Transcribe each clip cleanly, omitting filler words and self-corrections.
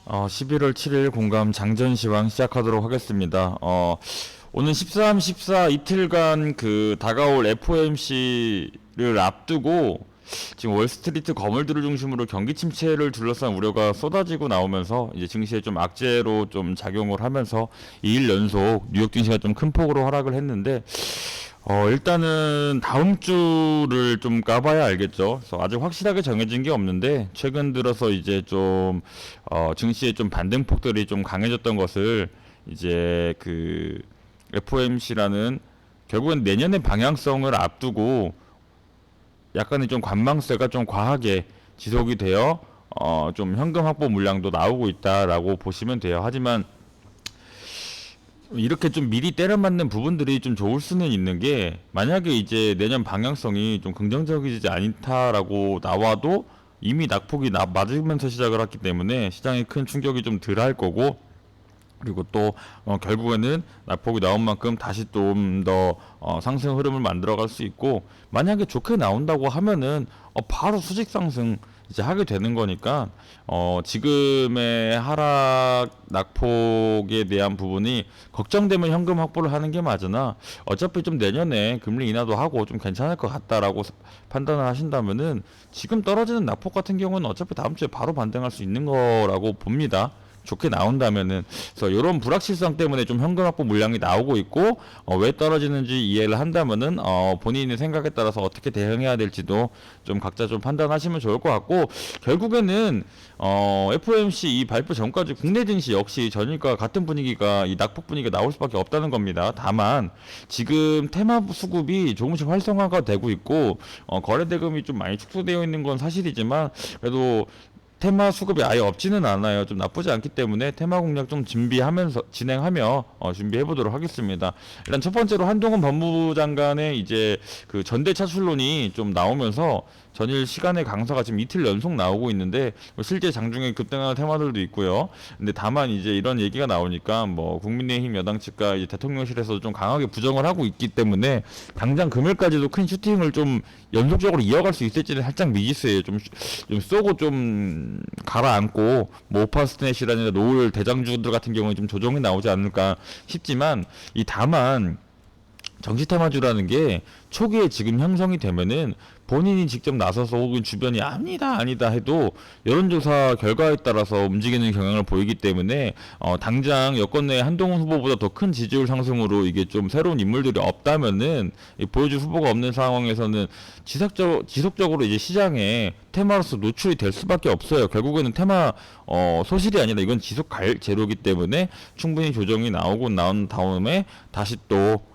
11월 7일 공감 장전시황 시작하도록 하겠습니다. 오는 13, 14 이틀간 그 다가올 FOMC를 앞두고 지금 월스트리트 거물들을 중심으로 경기 침체를 둘러싼 우려가 쏟아지고 나오면서 이제 증시에 좀 악재로 좀 작용을 하면서 2일 연속 뉴욕 증시가 좀 큰 폭으로 하락을 했는데 일단은 다음 주를 좀 까봐야 알겠죠. 그래서 아직 확실하게 정해진 게 없는데 최근 들어서 이제 좀 증시의 좀 반등폭들이 좀 강해졌던 것을 이제 그 FOMC라는 결국엔 내년의 방향성을 앞두고 약간의 좀 관망세가 좀 과하게 지속이 되어 좀 현금 확보 물량도 나오고 있다라고 보시면 돼요. 하지만 이렇게 좀 미리 때려 맞는 부분들이 좀 좋을 수는 있는 게, 만약에 이제 내년 방향성이 좀 긍정적이지 않다라고 나와도 이미 낙폭이 맞으면서 시작을 했기 때문에 시장에 큰 충격이 좀 덜 할 거고, 그리고 또 결국에는 낙폭이 나온 만큼 다시 좀 더 상승 흐름을 만들어갈 수 있고, 만약에 좋게 나온다고 하면은 바로 수직 상승 이제 하게 되는 거니까 지금의 하락 낙폭에 대한 부분이 걱정되면 현금 확보를 하는 게 맞으나, 어차피 좀 내년에 금리 인하도 하고 좀 괜찮을 것 같다라고 판단을 하신다면은 지금 떨어지는 낙폭 같은 경우는 어차피 다음 주에 바로 반등할 수 있는 거라고 봅니다. 좋게 나온다면은. 그래서 이런 불확실성 때문에 좀 현금 확보 물량이 나오고 있고, 왜 떨어지는지 이해를 한다면은 본인의 생각에 따라서 어떻게 대응해야 될지도 좀 각자 좀 판단하시면 좋을 것 같고, 결국에는 FOMC 이 발표 전까지 국내 증시 역시 전일과 같은 분위기가, 이 낙폭 분위기가 나올 수밖에 없다는 겁니다. 다만 지금 테마 수급이 조금씩 활성화가 되고 있고 거래 대금이 좀 많이 축소되어 있는 건 사실이지만, 그래도 테마 수급이 아예 없지는 않아요. 좀 나쁘지 않기 때문에 테마 공략 좀 준비하면서 진행하며 준비해 보도록 하겠습니다. 일단 첫 번째로 한동훈 법무부 장관의 이제 그 전대 차출론이 좀 나오면서 전일 시간의 강사가 지금 이틀 연속 나오고 있는데, 실제 장중에 급등하는 테마들도 있고요. 근데 다만 이제 이런 얘기가 나오니까 뭐 국민의힘 여당 측과 이제 대통령실에서 좀 강하게 부정을 하고 있기 때문에 당장 금요일까지도 큰 슈팅을 좀 연속적으로 이어갈 수 있을지는 살짝 미지수예요. 좀 쏘고 좀 가라앉고 뭐 오파스텟이라든가 노을 대장주들 같은 경우는 좀 조정이 나오지 않을까 싶지만, 이 다만 정치 테마주라는 게 초기에 지금 형성이 되면은 본인이 직접 나서서 혹은 주변이 아니다 해도 여론조사 결과에 따라서 움직이는 경향을 보이기 때문에 당장 여권 내에 한동훈 후보보다 더 큰 지지율 상승으로 이게 좀 새로운 인물들이 없다면은, 보여줄 후보가 없는 상황에서는 지속적으로 이제 시장에 테마로서 노출이 될 수밖에 없어요. 결국에는 테마 소실이 아니라 이건 지속 갈 재료이기 때문에 충분히 조정이 나오고 나온 다음에 다시 또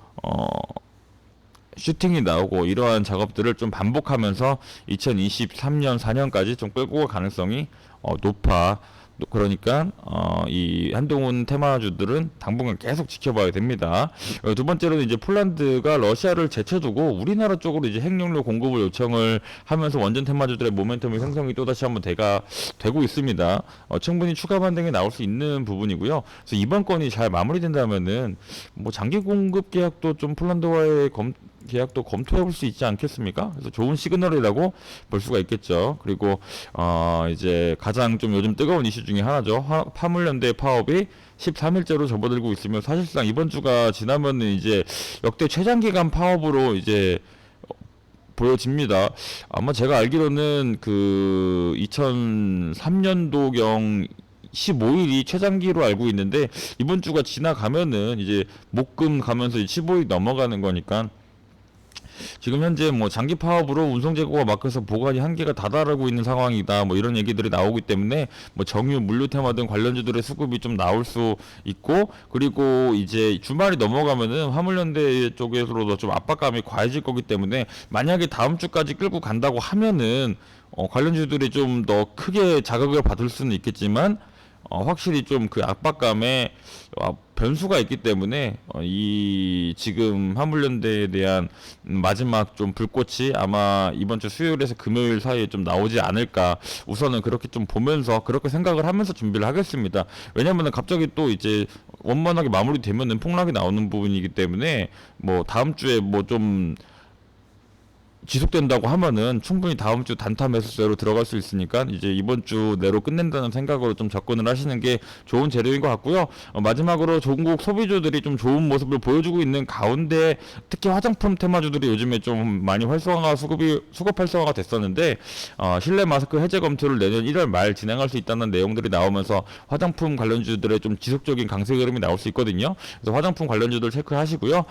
슈팅이 나오고, 이러한 작업들을 좀 반복하면서 2023년 4년까지 좀 끌고 갈 가능성이 높아. 그러니까 이 한동훈 테마주들은 당분간 계속 지켜봐야 됩니다. 두 번째로는 이제 폴란드가 러시아를 제쳐두고 우리나라 쪽으로 이제 핵연료 공급을 요청을 하면서 원전 테마주들의 모멘텀이 생성이 또다시 한번 되고 있습니다. 충분히 추가 반등이 나올 수 있는 부분이고요. 그래서 이번 건이 잘 마무리된다면은 뭐 장기 공급 계약도 좀 폴란드와의 계약도 검토해볼 수 있지 않겠습니까? 그래서 좋은 시그널이라고 볼 수가 있겠죠. 그리고 이제 가장 좀 요즘 뜨거운 이슈 중에 하나죠. 화물연대 파업이 13일째로 접어들고 있으면, 사실상 이번 주가 지나면은 이제 역대 최장기간 파업으로 이제 보여집니다. 아마 제가 알기로는 그 2003년도경 15일이 최장기로 알고 있는데, 이번 주가 지나가면은 이제 목금 가면서 15일 넘어가는 거니까, 지금 현재 뭐 장기 파업으로 운송 재고가 막혀서 보관이 한계가 다다르고 있는 상황이다, 뭐 이런 얘기들이 나오기 때문에 뭐 정유, 물류 테마 등 관련주들의 수급이 좀 나올 수 있고, 그리고 이제 주말이 넘어가면은 화물연대 쪽에서도 좀 압박감이 과해질 거기 때문에, 만약에 다음 주까지 끌고 간다고 하면은 관련주들이 좀 더 크게 자극을 받을 수는 있겠지만, 확실히 좀 그 압박감에 변수가 있기 때문에 이 지금 화물연대에 대한 마지막 좀 불꽃이 아마 이번 주 수요일에서 금요일 사이에 좀 나오지 않을까, 우선은 그렇게 좀 보면서 그렇게 생각을 하면서 준비를 하겠습니다. 왜냐면은 갑자기 또 이제 원만하게 마무리되면은 폭락이 나오는 부분이기 때문에, 뭐 다음 주에 뭐 좀 지속된다고 하면은 충분히 다음 주 단타 매수세로 들어갈 수 있으니까 이제 이번 주 내로 끝낸다는 생각으로 좀 접근을 하시는 게 좋은 재료인 것 같고요. 마지막으로 종국 소비주들이 좀 좋은 모습을 보여주고 있는 가운데 특히 화장품 테마주들이 요즘에 좀 많이 수급 활성화가 됐었는데 실내 마스크 해제 검토를 내년 1월 말 진행할 수 있다는 내용들이 나오면서 화장품 관련주들의 좀 지속적인 강세 흐름이 나올 수 있거든요. 그래서 화장품 관련주들 체크하시고요.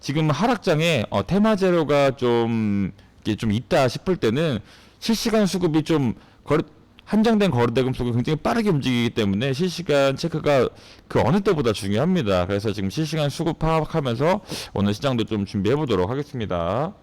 지금 하락장에 테마 재료가 이게 좀 있다 싶을 때는 실시간 수급이 좀 한정된 거래대금 속에 굉장히 빠르게 움직이기 때문에 실시간 체크가 그 어느 때보다 중요합니다. 그래서 지금 실시간 수급 파악하면서 오늘 시장도 좀 준비해 보도록 하겠습니다.